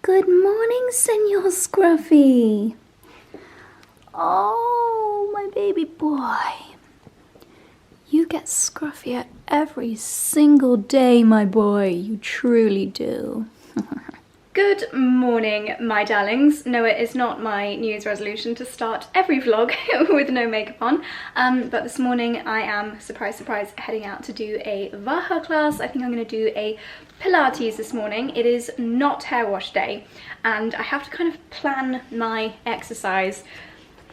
Good morning, Senor Scruffy. Oh, my baby boy. You get scruffier every single day, my boy. You truly do. Good morning, my darlings. No, it is not my New Year's resolution to start every vlog with no makeup on, but this morning I am, surprise, surprise, heading out to do a Vaha class. I think I'm going to do a Pilates this morning. It is not hair wash day, and I have to kind of plan my exercise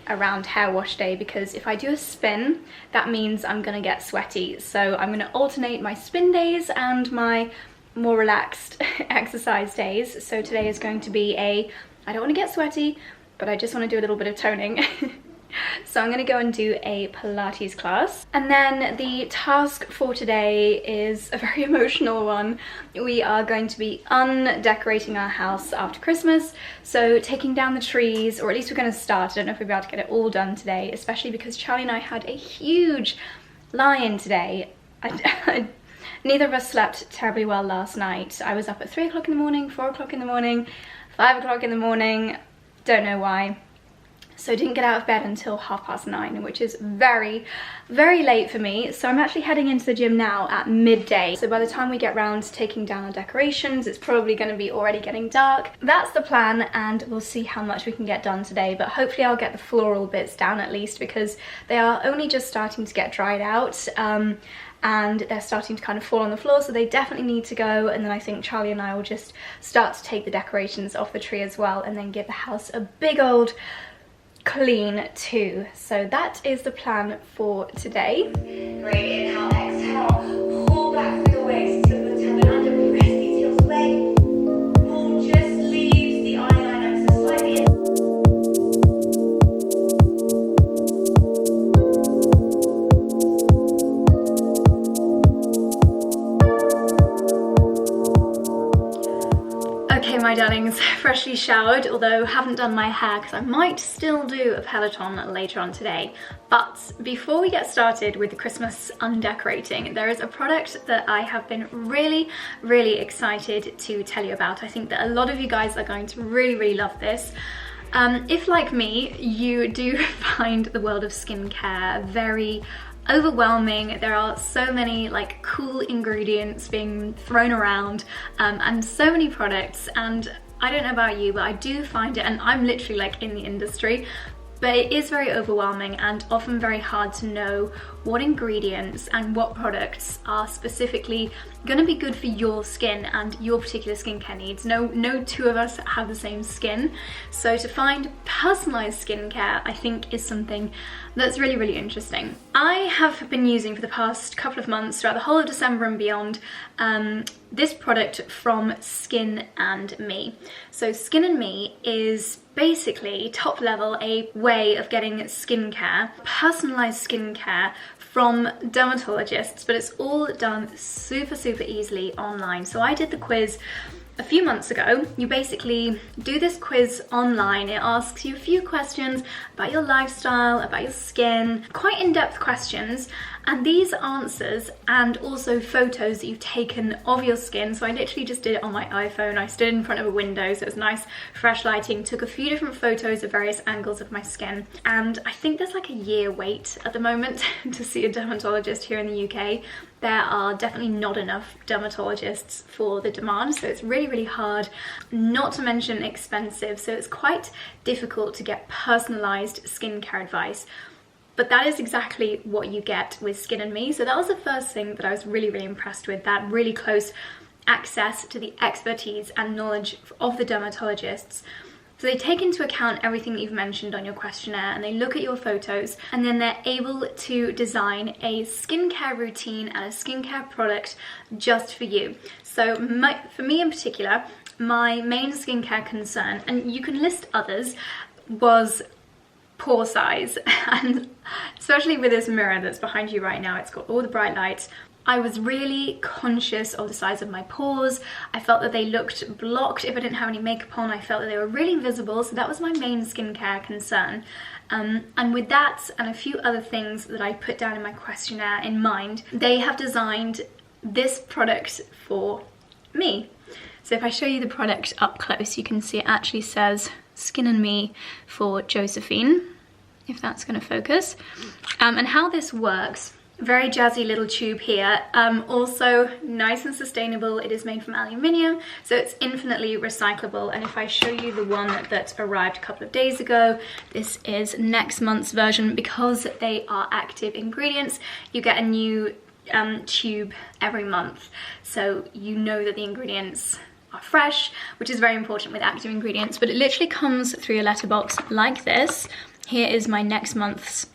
around hair wash day, because if I do a spin, that means I'm going to get sweaty. So I'm going to alternate my spin days and my more relaxed exercise days. So today is going to be I don't want to get sweaty, but I just want to do a little bit of toning. So I'm going to go and do a Pilates class. And then the task for today is a very emotional one. We are going to be undecorating our house after Christmas. So taking down the trees, or at least we're going to start. I don't know if we'll be able to get it all done today, especially because Charlie and I had a huge lie-in today. Neither of us slept terribly well last night. I was up at 3 o'clock in the morning, 4 o'clock in the morning, 5 o'clock in the morning, don't know why. So didn't get out of bed until 9:30, which is very, very late for me. So I'm actually heading into the gym now at midday. So by the time we get round to taking down our decorations, it's probably going to be already getting dark. That's the plan, and we'll see how much we can get done today. But hopefully I'll get the floral bits down at least, because they are only just starting to get dried out. And they're starting to kind of fall on the floor, so they definitely need to go. And then I think Charlie and I will just start to take the decorations off the tree as well, and then give the house a big old clean too. So that is the plan for today. Great, inhale, exhale, pull back through the waist, so the tablet under, press these heels away. Pull just leaves the eyeliner so slightly. Okay, my darlings, freshly showered, although haven't done my hair because I might still do a Peloton later on today. But before we get started with the Christmas undecorating, there is a product that I have been really, really excited to tell you about. I think that a lot of you guys are going to really, really love this. If, like me, you do find the world of skincare very overwhelming, there are so many like cool ingredients being thrown around, and so many products, and I don't know about you, but I do find it, and I'm literally like in the industry, but it is very overwhelming and often very hard to know what ingredients and what products are specifically going to be good for your skin and your particular skincare needs. No two of us have the same skin, so to find personalized skincare I think is something that's really, really interesting. I have been using for the past couple of months, throughout the whole of December and beyond, this product from Skin and Me. So Skin and Me is basically top level a way of getting skincare, personalized skincare from dermatologists, but it's all done super, super easily online. So I did the quiz a few months ago. You basically do this quiz online. It asks you a few questions about your lifestyle, about your skin, quite in-depth questions, and these answers and also photos that you've taken of your skin. So I literally just did it on my iPhone. I stood in front of a window, so it was nice fresh lighting, took a few different photos of various angles of my skin, and I think there's like a year wait at the moment to see a dermatologist here in the UK. There are definitely not enough dermatologists for the demand, so it's really, really hard, not to mention expensive, so it's quite difficult to get personalized skincare advice. But that is exactly what you get with Skin and Me. So that was the first thing that I was really, really impressed with, that really close access to the expertise and knowledge of the dermatologists. So they take into account everything that you've mentioned on your questionnaire, and they look at your photos, and then they're able to design a skincare routine and a skincare product just for you. So for me in particular, my main skincare concern, and you can list others, was pore size. And especially with this mirror that's behind you right now, it's got all the bright lights. I was really conscious of the size of my pores. I felt that they looked blocked if I didn't have any makeup on. I felt that they were really visible, so that was my main skincare concern. And with that and a few other things that I put down in my questionnaire in mind, they have designed this product for me. So if I show you the product up close, you can see it actually says Skin and Me for Josephine, if that's going to focus. And how this works, very jazzy little tube here, also nice and sustainable. It is made from aluminium, so it's infinitely recyclable. And if I show you the one that arrived a couple of days ago, this is next month's version. Because they are active ingredients, you get a new tube every month, so you know that the ingredients are fresh, which is very important with active ingredients. But it literally comes through a letterbox like this. Here is my next month's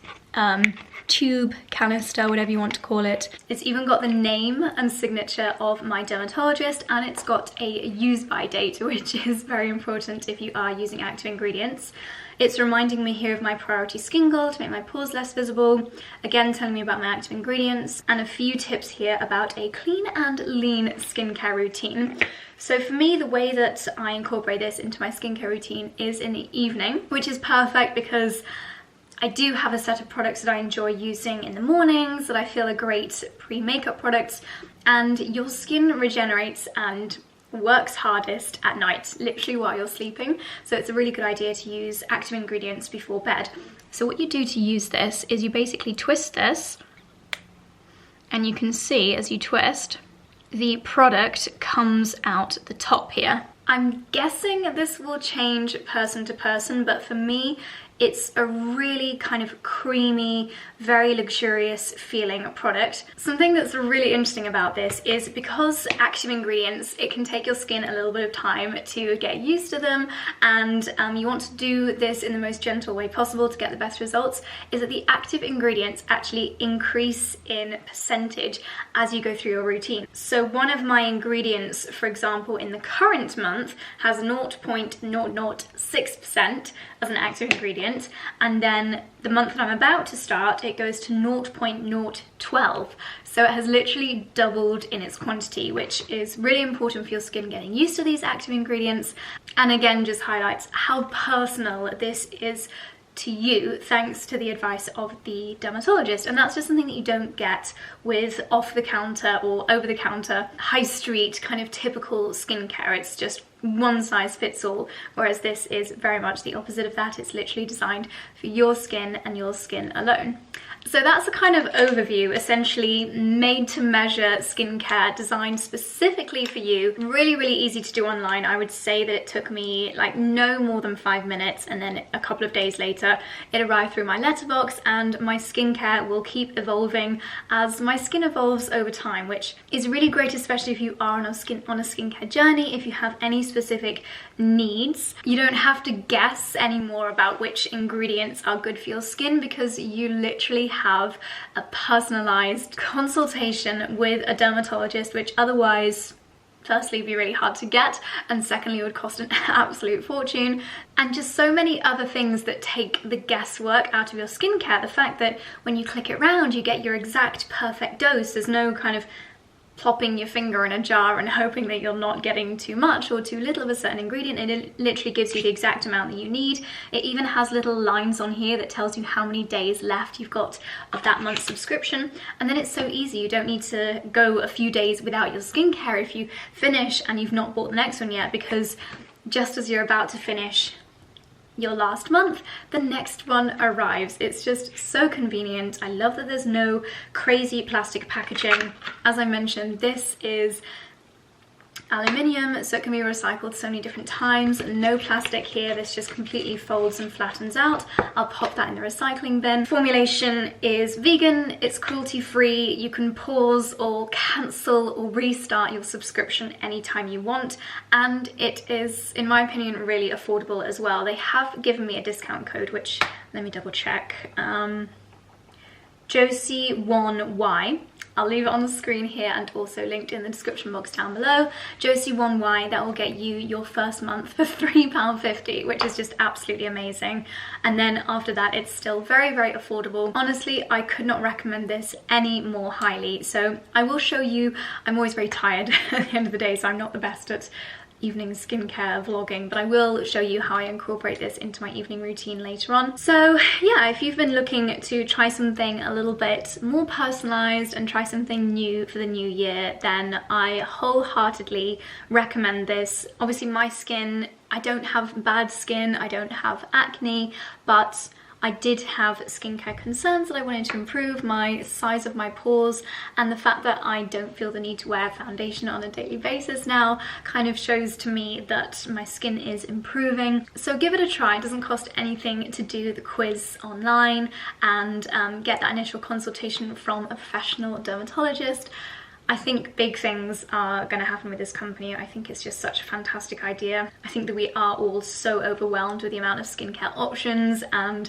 tube, canister, whatever you want to call it. It's even got the name and signature of my dermatologist, and it's got a use by date, which is very important if you are using active ingredients. It's reminding me here of my priority skin goal to make my pores less visible, again telling me about my active ingredients, and a few tips here about a clean and lean skincare routine. So for me, the way that I incorporate this into my skincare routine is in the evening, which is perfect because I do have a set of products that I enjoy using in the mornings that I feel are great pre-makeup products, and your skin regenerates and works hardest at night, literally while you're sleeping. So it's a really good idea to use active ingredients before bed. So what you do to use this is you basically twist this, and you can see as you twist, the product comes out the top here. I'm guessing this will change person to person, but for me, it's a really kind of creamy, very luxurious feeling product. Something that's really interesting about this is because active ingredients, it can take your skin a little bit of time to get used to them, and you want to do this in the most gentle way possible to get the best results, is that the active ingredients actually increase in percentage as you go through your routine. So one of my ingredients, for example, in the current month has 0.006% as an active ingredient, and then the month that I'm about to start, it goes to 0.012. So it has literally doubled in its quantity, which is really important for your skin getting used to these active ingredients, and again just highlights how personal this is to you thanks to the advice of the dermatologist. And that's just something that you don't get with off-the-counter or over-the-counter high street kind of typical skincare. It's just one size fits all, whereas this is very much the opposite of that. It's literally designed for your skin and your skin alone. So that's a kind of overview, essentially made to measure skincare designed specifically for you. Really, really easy to do online. I would say that it took me like no more than 5 minutes, and then a couple of days later it arrived through my letterbox, and my skincare will keep evolving as my skin evolves over time, which is really great, especially if you are on a skincare journey. If you have any specific needs, you don't have to guess anymore about which ingredients are good for your skin, because you literally have a personalized consultation with a dermatologist, which otherwise firstly be really hard to get, and secondly would cost an absolute fortune. And just so many other things that take the guesswork out of your skincare. The fact that when you click it round, you get your exact perfect dose. There's no kind of plopping your finger in a jar and hoping that you're not getting too much or too little of a certain ingredient. It literally gives you the exact amount that you need. It even has little lines on here that tells you how many days left you've got of that month's subscription. And then it's so easy. You don't need to go a few days without your skincare if you finish and you've not bought the next one yet, because just as you're about to finish your last month, the next one arrives. It's just so convenient. I love that there's no crazy plastic packaging. As I mentioned, this is aluminium, so it can be recycled so many different times. No plastic here. This just completely folds and flattens out. I'll pop that in the recycling bin. Formulation is vegan, it's cruelty free. You can pause or cancel or restart your subscription anytime you want, and it is, in my opinion, really affordable as well. They have given me a discount code, which, let me double check, Josie1Y. I'll leave it on the screen here and also linked in the description box down below. Josie1Y, that will get you your first month for £3.50, which is just absolutely amazing. And then after that, it's still very, very affordable. Honestly, I could not recommend this any more highly. So I will show you, I'm always very tired at the end of the day, so I'm not the best at evening skincare vlogging, but I will show you how I incorporate this into my evening routine later on. So yeah, if you've been looking to try something a little bit more personalized and try something new for the new year, then I wholeheartedly recommend this. Obviously my skin, I don't have bad skin, I don't have acne, but I did have skincare concerns that I wanted to improve, my size of my pores, and the fact that I don't feel the need to wear foundation on a daily basis now kind of shows to me that my skin is improving. So give it a try. It doesn't cost anything to do the quiz online and get that initial consultation from a professional dermatologist. I think big things are going to happen with this company. I think it's just such a fantastic idea. I think that we are all so overwhelmed with the amount of skincare options and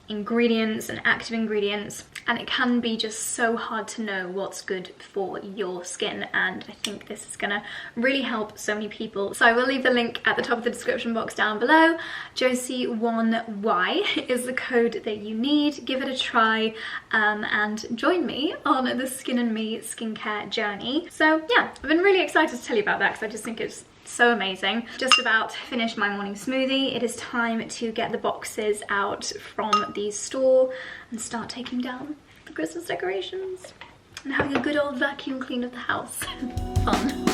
ingredients and active ingredients, and it can be just so hard to know what's good for your skin, and I think this is gonna really help so many people. So I will leave the link at the top of the description box down below. Josie1Y is the code that you need. Give it a try and join me on the Skin and Me skincare journey. So yeah, I've been really excited to tell you about that because I just think it's so amazing. Just about finished my morning smoothie. It is time to get the boxes out from the store and start taking down the Christmas decorations and having a good old vacuum clean of the house. Fun.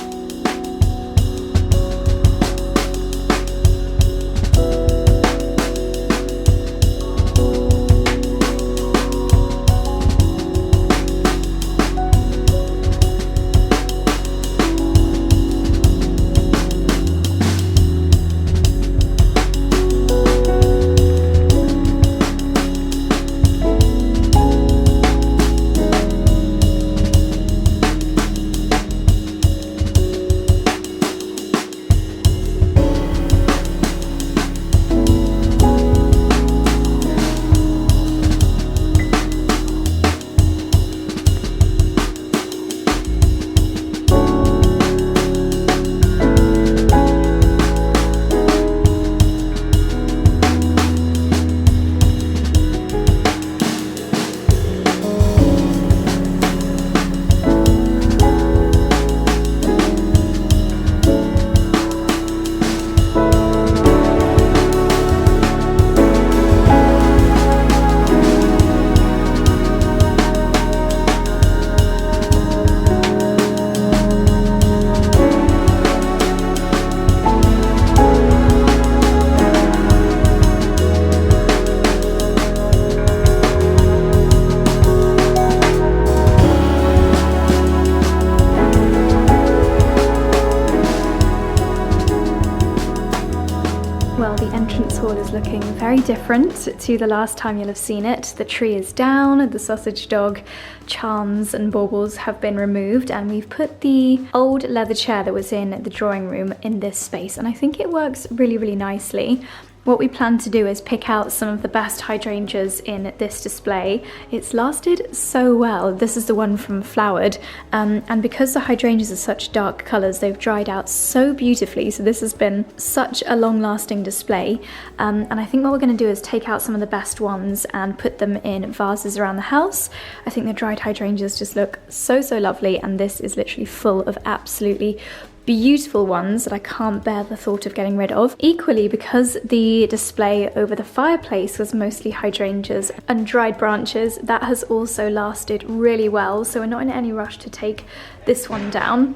Looking very different to the last time you'll have seen it. The tree is down, the sausage dog charms and baubles have been removed, and we've put the old leather chair that was in the drawing room in this space, and I think it works really nicely. What we plan to do is pick out some of the best hydrangeas in this display. It's lasted so well. This is the one from Flowered, and because the hydrangeas are such dark colours, they've dried out so beautifully, so this has been such a long-lasting display. And I think what we're going to do is take out some of the best ones and put them in vases around the house. I think the dried hydrangeas just look so lovely, and this is literally full of absolutely beautiful ones that I can't bear the thought of getting rid of. Equally, because the display over the fireplace was mostly hydrangeas and dried branches, that has also lasted really well, so we're not in any rush to take this one down.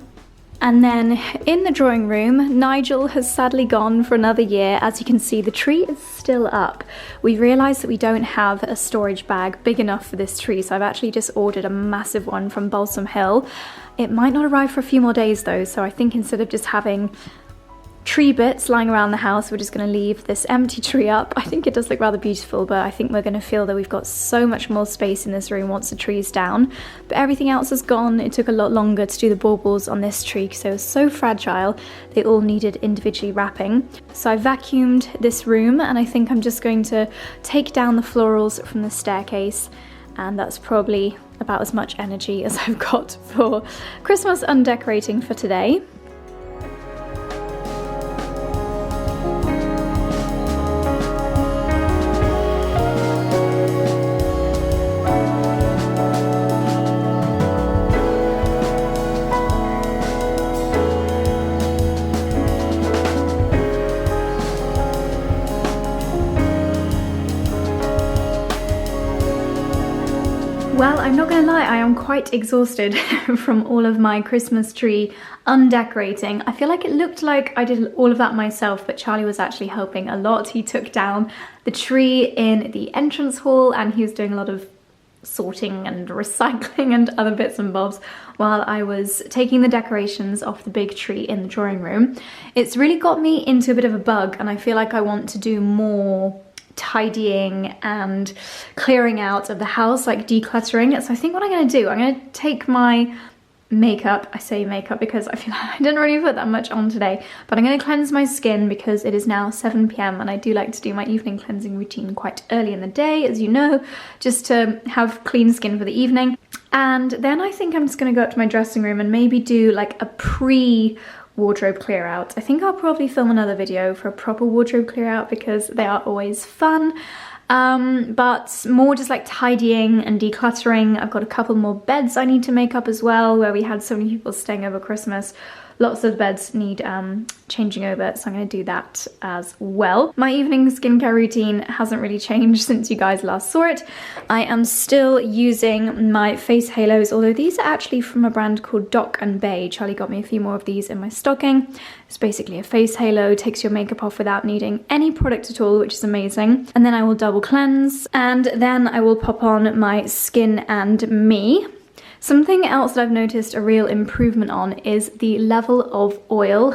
And then in the drawing room, Nigel has sadly gone for another year. As you can see, the tree is still up. We realised that we don't have a storage bag big enough for this tree, so I've actually just ordered a massive one from Balsam Hill. It might not arrive for a few more days though, so I think instead of just having tree bits lying around the house, we're just going to leave this empty tree up. I think it does look rather beautiful, but I think we're going to feel that we've got so much more space in this room once the tree's down. But everything else is gone. It took a lot longer to do the baubles on this tree because they were so fragile, they all needed individually wrapping. So I vacuumed this room, and I think I'm just going to take down the florals from the staircase, and that's probably about as much energy as I've got for Christmas undecorating for today. Well, I'm not gonna lie, I am quite exhausted from all of my Christmas tree undecorating. I feel like it looked like I did all of that myself, but Charlie was actually helping a lot. He took down the tree in the entrance hall and he was doing a lot of sorting and recycling and other bits and bobs while I was taking the decorations off the big tree in the drawing room. It's really got me into a bit of a bug, and I feel like I want to do more tidying and clearing out of the house, like decluttering it. So I think what I'm going to do, I'm going to take my makeup, I say makeup because I feel like I didn't really put that much on today, but I'm going to cleanse my skin because it is now 7 p.m. and I do like to do my evening cleansing routine quite early in the day, as you know, just to have clean skin for the evening. And then I think I'm just going to go up to my dressing room and maybe do like a wardrobe clear out. I think I'll probably film another video for a proper wardrobe clear out because they are always fun. But more just like tidying and decluttering. I've got a couple more beds I need to make up as well, where we had so many people staying over Christmas. Lots of beds need changing over, so I'm going to do that as well. My evening skincare routine hasn't really changed since you guys last saw it. I am still using my face halos, although these are actually from a brand called Doc and Bay. Charlie got me a few more of these in my stocking. It's basically a face halo, takes your makeup off without needing any product at all, which is amazing. And then I will double cleanse, and then I will pop on my Skin and Me. Something else that I've noticed a real improvement on is the level of oil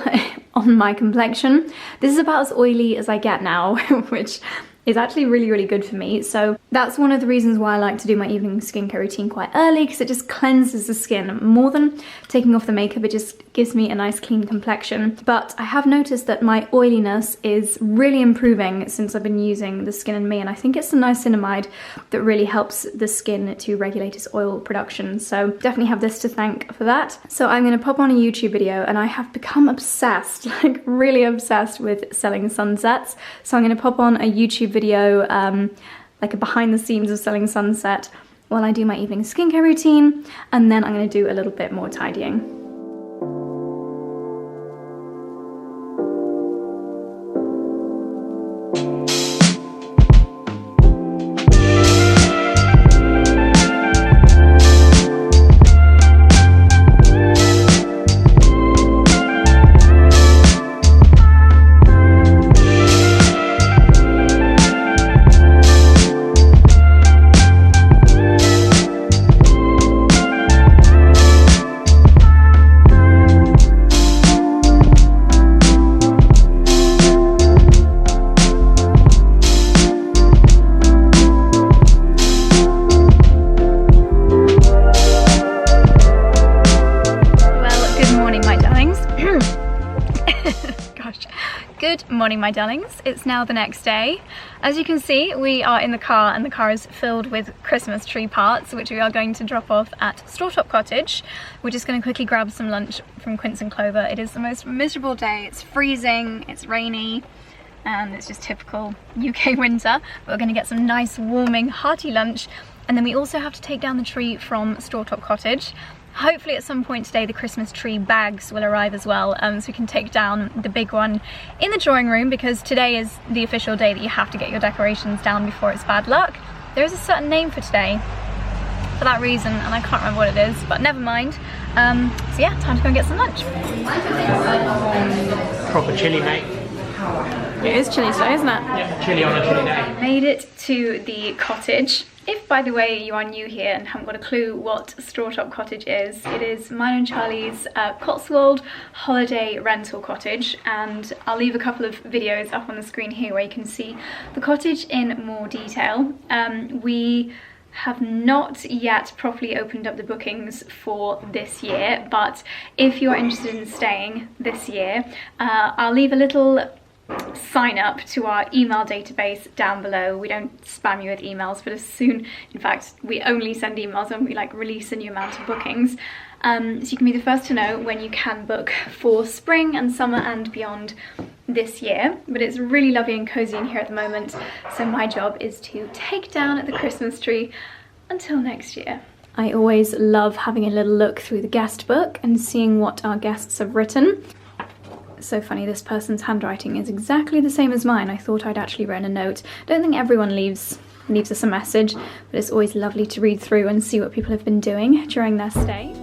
on my complexion. This is about as oily as I get now, which is actually really, really good for me. So that's one of the reasons why I like to do my evening skincare routine quite early, because it just cleanses the skin. More than taking off the makeup, it just gives me a nice clean complexion. But I have noticed that my oiliness is really improving since I've been using the Skin and Me, and I think it's the niacinamide that really helps the skin to regulate its oil production. So definitely have this to thank for that. So I'm gonna pop on a YouTube video, and I have become obsessed, like really obsessed with selling sunsets. So I'm gonna pop on a YouTube video, like a behind the scenes of selling sunset while I do my evening skincare routine, and then I'm going to do a little bit more tidying. Good morning, my darlings. It's now the next day. As you can see, we are in the car, and the car is filled with Christmas tree parts, which we are going to drop off at Storetop Cottage. We're just going to quickly grab some lunch from Quince and Clover. It is the most miserable day. It's freezing, it's rainy, and it's just typical UK winter. But we're going to get some nice, warming, hearty lunch, and then we also have to take down the tree from Storetop Cottage. Hopefully at some point today the Christmas tree bags will arrive as well, so we can take down the big one in the drawing room, because today is the official day that you have to get your decorations down before it's bad luck. There is a certain name for today for that reason, and I can't remember what it is, but never mind. So yeah, time to go and get some lunch. Proper chilli, mate. It is chilli today, isn't it? Yeah, chilli on a chilli day. Made it to the cottage. If, by the way, you are new here and haven't got a clue what Storetop Cottage is, it is mine and Charlie's Cotswold holiday rental cottage, and I'll leave a couple of videos up on the screen here where you can see the cottage in more detail. We have not yet properly opened up the bookings for this year, but if you're interested in staying this year, I'll leave a little sign up to our email database down below. We don't spam you with emails, but as soon, in fact, we only send emails when we like release a new amount of bookings. So you can be the first to know when you can book for spring and summer and beyond this year. But it's really lovely and cozy in here at the moment, so my job is to take down the Christmas tree until next year. I always love having a little look through the guest book and seeing what our guests have written. So funny, this person's handwriting is exactly the same as mine. I thought I'd actually written a note. Don't think everyone leaves us a message, but it's always lovely to read through and see what people have been doing during their stay.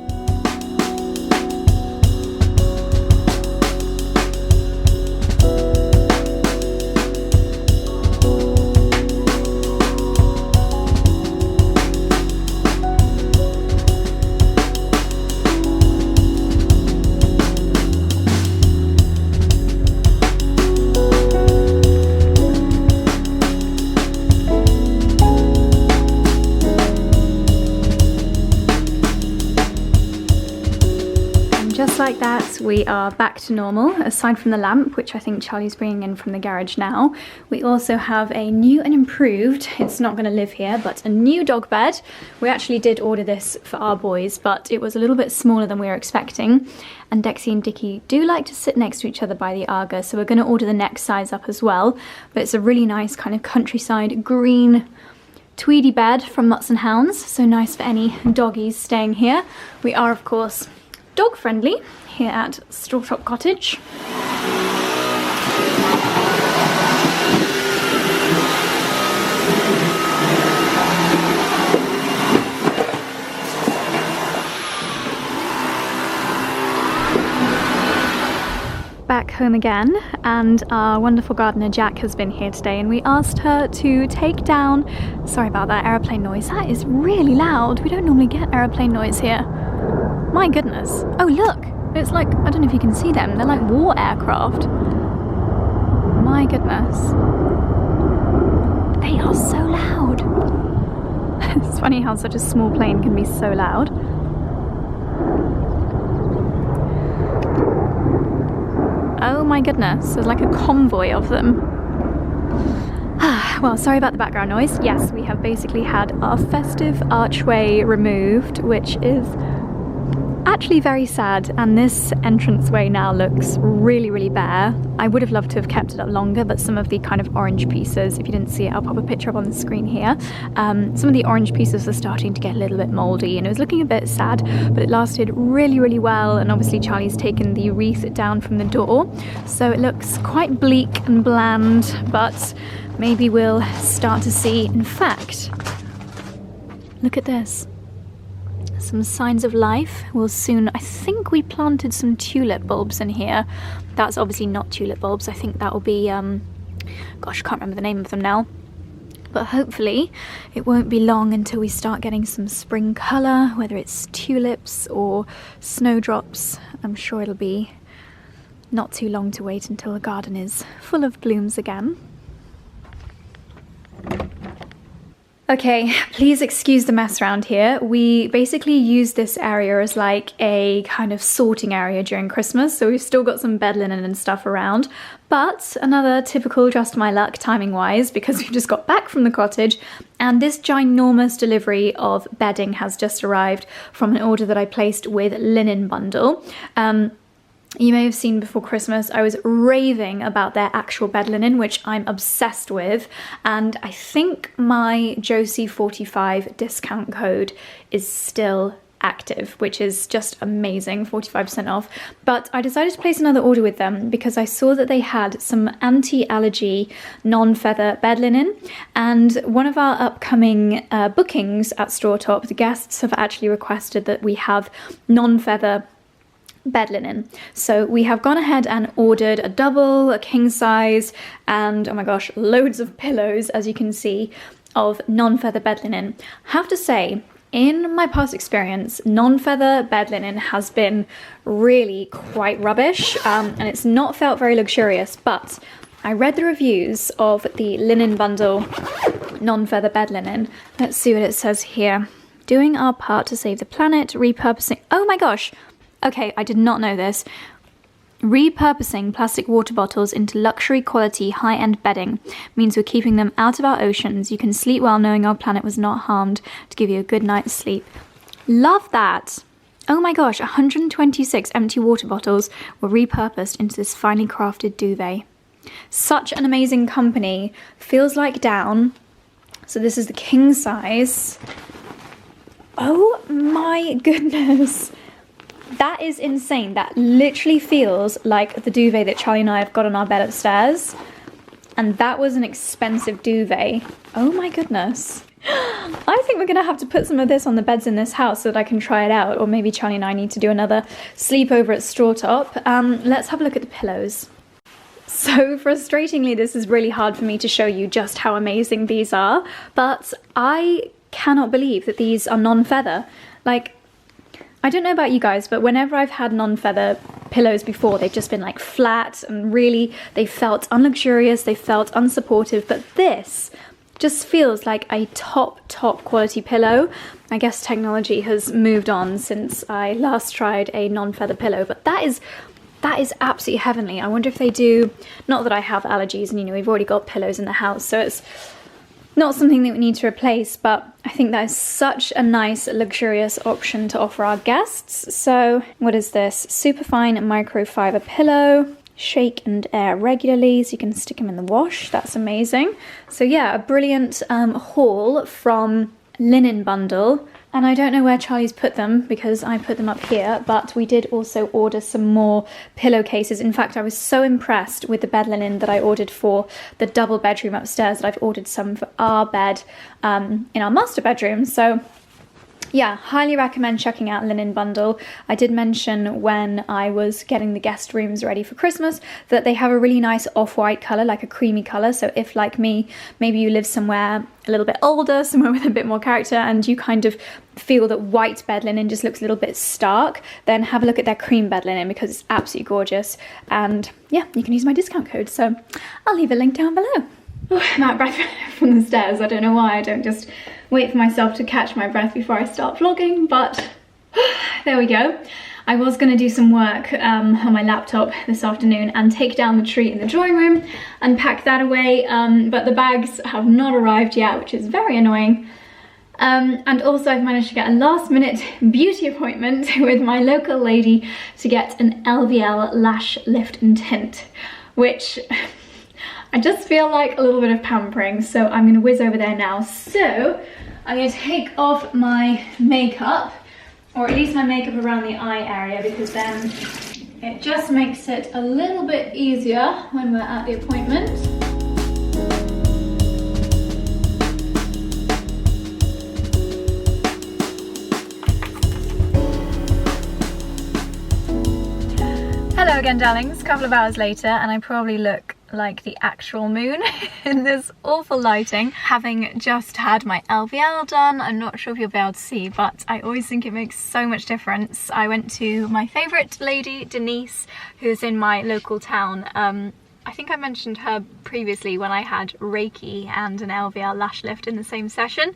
Just like that, we are back to normal, aside from the lamp, which I think Charlie's bringing in from the garage now. We also have a new and improved, it's not going to live here, but a new dog bed. We actually did order this for our boys, but it was a little bit smaller than we were expecting. And Dexy and Dicky do like to sit next to each other by the Aga, so we're going to order the next size up as well. But it's a really nice kind of countryside green tweedy bed from Mutts and Hounds, so nice for any doggies staying here. We are, of course, dog friendly here at Strawtop Cottage. Back home again, and our wonderful gardener Jack has been here today, and we asked her to take down, sorry about that aeroplane noise, that is really loud. We don't normally get aeroplane noise here. My goodness. Oh look, it's like, I don't know if you can see them, they're like war aircraft. My goodness. They are so loud. It's funny how such a small plane can be so loud. Oh my goodness, there's like a convoy of them. Well, sorry about the background noise. Yes, we have basically had our festive archway removed, which is actually very sad, and this entranceway now looks really, really bare. I would have loved to have kept it up longer, but some of the kind of orange pieces, if you didn't see it, I'll pop a picture up on the screen here. Some of the orange pieces are starting to get a little bit mouldy, and it was looking a bit sad, but it lasted really, really well. And obviously Charlie's taken the wreath down from the door, so it looks quite bleak and bland, but maybe we'll start to see, in fact, look at this. Some signs of life will soon. I think we planted some tulip bulbs in here. That's obviously not tulip bulbs. I think that will be, gosh, I can't remember the name of them now. But hopefully it won't be long until we start getting some spring colour, whether it's tulips or snowdrops. I'm sure it'll be not too long to wait until the garden is full of blooms again. Okay, please excuse the mess around here. We basically use this area as like a kind of sorting area during Christmas, so we've still got some bed linen and stuff around, but another typical just my luck timing wise, because we've just got back from the cottage and this ginormous delivery of bedding has just arrived from an order that I placed with Linen Bundle. You may have seen before Christmas I was raving about their actual bed linen, which I'm obsessed with, and I think my Josie45 discount code is still active, which is just amazing, 45% off. But I decided to place another order with them because I saw that they had some anti-allergy non-feather bed linen, and one of our upcoming bookings at Strawtop, the guests have actually requested that we have non-feather bed linen. So we have gone ahead and ordered a double, a king size, and oh my gosh, loads of pillows, as you can see, of non-feather bed linen. I have to say, in my past experience, non-feather bed linen has been really quite rubbish, and it's not felt very luxurious, but I read the reviews of the Linen Bundle non-feather bed linen. Let's see what it says here. Doing our part to save the planet, repurposing... Oh my gosh! Okay, I did not know this. Repurposing plastic water bottles into luxury quality high-end bedding means we're keeping them out of our oceans. You can sleep well knowing our planet was not harmed to give you a good night's sleep. Love that! Oh my gosh, 126 empty water bottles were repurposed into this finely crafted duvet. Such an amazing company. Feels like down. So this is the king size. Oh my goodness. That is insane. That literally feels like the duvet that Charlie and I have got on our bed upstairs. And that was an expensive duvet. Oh my goodness. I think we're gonna have to put some of this on the beds in this house so that I can try it out. Or maybe Charlie and I need to do another sleepover at Straw Top. Let's have a look at the pillows. So frustratingly, this is really hard for me to show you just how amazing these are, but I cannot believe that these are non-feather. Like, I don't know about you guys, but whenever I've had non-feather pillows before, they've just been like flat and really, they felt unluxurious, they felt unsupportive, but this just feels like a top quality pillow. I guess technology has moved on since I last tried a non-feather pillow, but that is absolutely heavenly. I wonder if they do, not that I have allergies and we've already got pillows in the house, so it's not something that we need to replace, but I think that is such a nice luxurious option to offer our guests. So what is this? Superfine microfiber pillow, shake and air regularly so you can stick them in the wash. That's amazing. So yeah, a brilliant haul from Linen Bundle. And I don't know where Charlie's put them because I put them up here, but we did also order some more pillowcases. In fact, I was so impressed with the bed linen that I ordered for the double bedroom upstairs that I've ordered some for our bed in our master bedroom. So yeah, highly recommend checking out Linen Bundle. I did mention when I was getting the guest rooms ready for Christmas that they have a really nice off-white colour, like a creamy colour. So if, like me, maybe you live somewhere a little bit older, somewhere with a bit more character, and you kind of feel that white bed linen just looks a little bit stark, then have a look at their cream bed linen because it's absolutely gorgeous. And yeah, you can use my discount code. So I'll leave a link down below. Oh, I'm out of breath from the stairs. I don't know why I don't just wait for myself to catch my breath before I start vlogging, but there we go. I was going to do some work on my laptop this afternoon and take down the tree in the drawing room and pack that away, but the bags have not arrived yet, which is very annoying. And also I've managed to get a last minute beauty appointment with my local lady to get an LVL lash lift and tint, which I just feel like a little bit of pampering, so I'm going to whiz over there now. So I'm going to take off my makeup, or at least my makeup around the eye area, because then it just makes it a little bit easier when we're at the appointment. Hello again, darlings. A couple of hours later, and I probably look like the actual moon in this awful lighting. Having just had my LVL done, I'm not sure if you'll be able to see, but I always think it makes so much difference. I went to my favourite lady, Denise, who's in my local town. I think I mentioned her previously when I had Reiki and an LVL lash lift in the same session,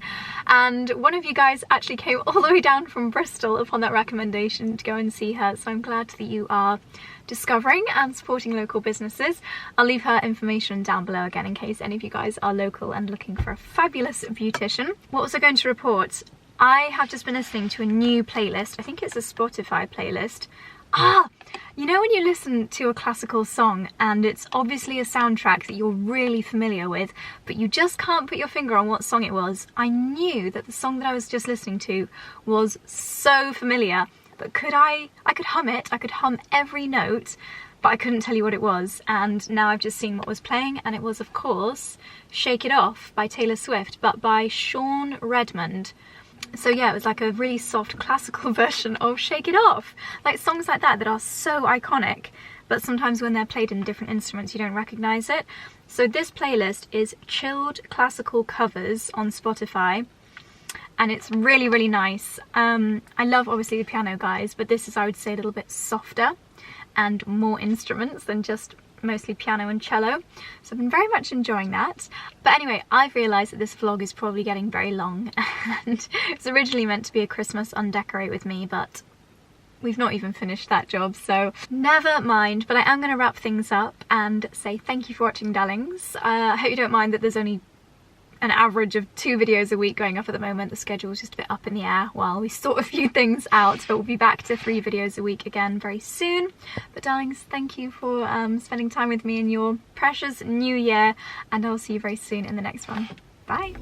and one of you guys actually came all the way down from Bristol upon that recommendation to go and see her, so I'm glad that you are discovering and supporting local businesses. I'll leave her information down below again in case any of you guys are local and looking for a fabulous beautician. What was I going to report? I have just been listening to a new playlist. I think it's a Spotify playlist. You know when you listen to a classical song and it's obviously a soundtrack that you're really familiar with, but you just can't put your finger on what song it was? I knew that the song that I was just listening to was so familiar, but I could hum it, I could hum every note, but I couldn't tell you what it was. And now I've just seen what was playing, and it was, of course, Shake It Off by Taylor Swift, but by Sean Redmond. So yeah, it was like a really soft classical version of Shake It Off. Like songs like that are so iconic, but sometimes when they're played in different instruments you don't recognise it. So this playlist is chilled classical covers on Spotify, and it's really, really nice. I love obviously the piano guys, but this is, I would say, a little bit softer and more instruments than just mostly piano and cello, so I've been very much enjoying that. But anyway, I've realised that this vlog is probably getting very long, and it's originally meant to be a Christmas undecorate with me, but we've not even finished that job, so never mind. But I am going to wrap things up and say thank you for watching, darlings. I hope you don't mind that there's only an average of 2 videos a week going up at the moment. The schedule is just a bit up in the air while we sort a few things out, but we'll be back to 3 videos a week again very soon. But darlings, thank you for spending time with me in your precious new year, and I'll see you very soon in the next one. Bye.